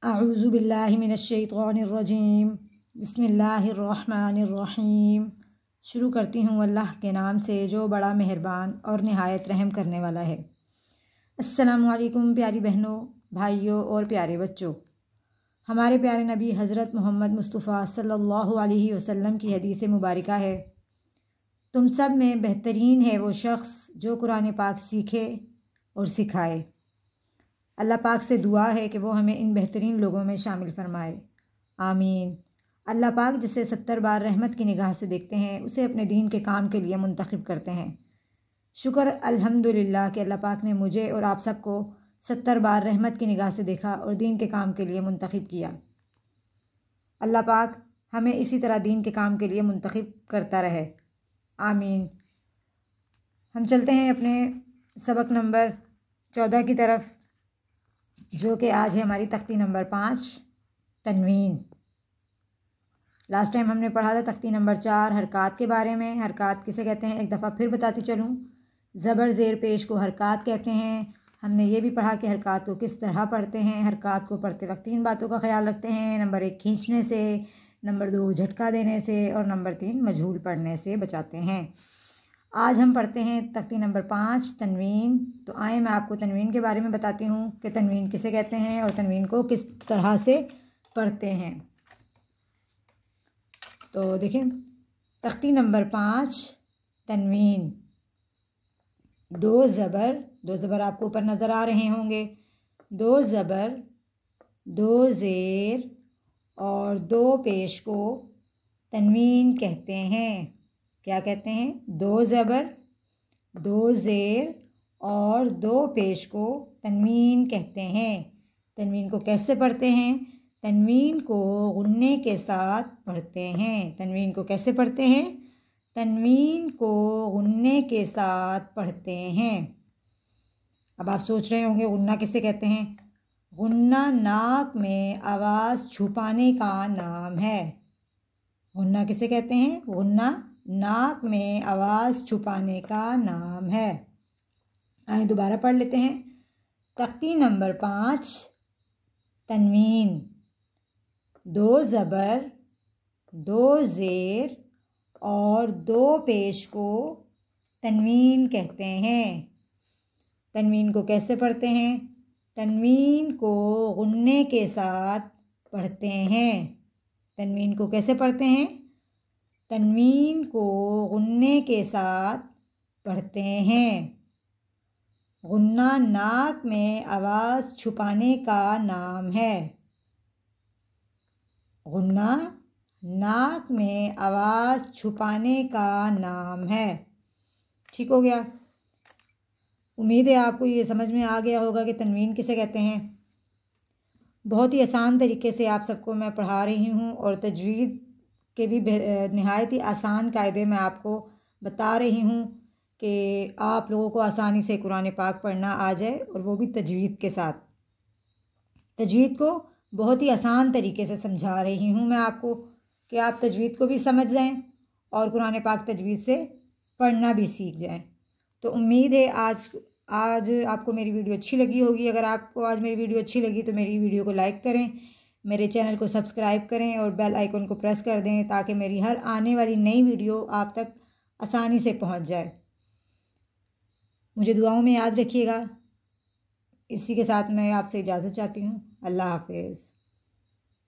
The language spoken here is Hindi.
अऊज़ु बिल्लाहि मिनश्शैतानिर्रजीम बिस्मिल्लाहिर्रहमानिर्रहीम। शुरू करती हूँ अल्लाह के नाम से जो बड़ा मेहरबान और निहायत रहम करने वाला है। अस्सलामु अलैकुम प्यारी बहनों, भाइयों और प्यारे बच्चों। हमारे प्यारे नबी हज़रत मोहम्मद मुस्तफ़ा सल्लल्लाहु अलैहि वसल्लम की हदीस मुबारका है, तुम सब में बेहतरीन है वो शख्स जो कुरान पाक सीखे और सिखाए। अल्लाह पाक से दुआ है कि वो हमें इन बेहतरीन लोगों में शामिल फरमाए, आमीन। अल्लाह पाक जिसे 70 बार रहमत की निगाह से देखते हैं उसे अपने दीन के काम के लिए मुंतखब करते हैं। शुक्र अल्हम्दुलिल्लाह कि अल्लाह पाक ने मुझे और आप सबको 70 बार रहमत की निगाह से देखा और दीन के काम के लिए मुंतखब किया। अल्लाह पाक हमें इसी तरह दीन के काम के लिए मुंतखब करता रहे, आमीन। हम चलते हैं अपने सबक नंबर 14 की तरफ, जो कि आज है हमारी तख्ती नंबर 5 तनवीन। लास्ट टाइम हमने पढ़ा था तख्ती नंबर 4 हरकात के बारे में। हरकात किसे कहते हैं एक दफ़ा फिर बताती चलूँ। ज़बर ज़ेर पेश को हरकात कहते हैं। हमने ये भी पढ़ा कि हरकात को किस तरह पढ़ते हैं। हरकात को पढ़ते वक्त 3 बातों का ख्याल रखते हैं। नंबर 1 खींचने से, नंबर 2 झटका देने से और नंबर 3 मजहूल पढ़ने से बचाते हैं। आज हम पढ़ते हैं तख्ती नंबर 5 तनवीन। तो आए मैं आपको तनवीन के बारे में बताती हूँ कि तनवीन किसे कहते हैं और तनवीन को किस तरह से पढ़ते हैं। तो देखें, तख्ती नंबर 5 तनवीन। 2 ज़बर आपको ऊपर नज़र आ रहे होंगे। 2 ज़बर, 2 ज़ेर और 2 पेश को तनवीन कहते हैं। क्या कहते हैं? 2 ज़बर, 2 ज़ेर और 2 पेश को तनवीन कहते हैं। तनवीन को कैसे पढ़ते हैं? तनवीन को गुन्ने के साथ पढ़ते हैं। तनवीन को कैसे पढ़ते हैं? तनवीन को गुन्ने के साथ पढ़ते हैं। अब आप सोच रहे होंगे गुन्ना किसे कहते हैं? गुन्ना नाक में आवाज़ छुपाने का नाम है। गुन्ना किसे कहते हैं? गुन्ना नाक में आवाज़ छुपाने का नाम है। आइए दोबारा पढ़ लेते हैं। तख्ती नंबर 5 तनवीन। 2 ज़बर, 2 ज़ेर और 2 पेश को तनवीन कहते हैं। तनवीन को कैसे पढ़ते हैं? तनवीन को गुन्ने के साथ पढ़ते हैं। तनवीन को कैसे पढ़ते हैं? तनवीन को गुन्ने के साथ पढ़ते हैं। गुन्ना नाक में आवाज़ छुपाने का नाम है। गुन्ना नाक में आवाज़ छुपाने का नाम है। ठीक हो गया। उम्मीद है आपको ये समझ में आ गया होगा कि तनवीन किसे कहते हैं। बहुत ही आसान तरीके से आप सबको मैं पढ़ा रही हूँ और तजवीद के भी नहायत ही आसान कायदे में आपको बता रही हूँ कि आप लोगों को आसानी से कुरान पाक पढ़ना आ जाए, और वो भी तजवीद के साथ। तजवीद को बहुत ही आसान तरीके से समझा रही हूँ मैं आपको कि आप तजवीद को भी समझ जाएं और कुरान पाक तजवीद से पढ़ना भी सीख जाएं। तो उम्मीद है आज आपको मेरी वीडियो अच्छी लगी होगी। अगर आपको आज मेरी वीडियो अच्छी लगी तो मेरी वीडियो को लाइक करें, मेरे चैनल को सब्सक्राइब करें और बेल आइकन को प्रेस कर दें ताकि मेरी हर आने वाली नई वीडियो आप तक आसानी से पहुंच जाए। मुझे दुआओं में याद रखिएगा। इसी के साथ मैं आपसे इजाज़त चाहती हूँ। अल्लाह हाफ़िज़।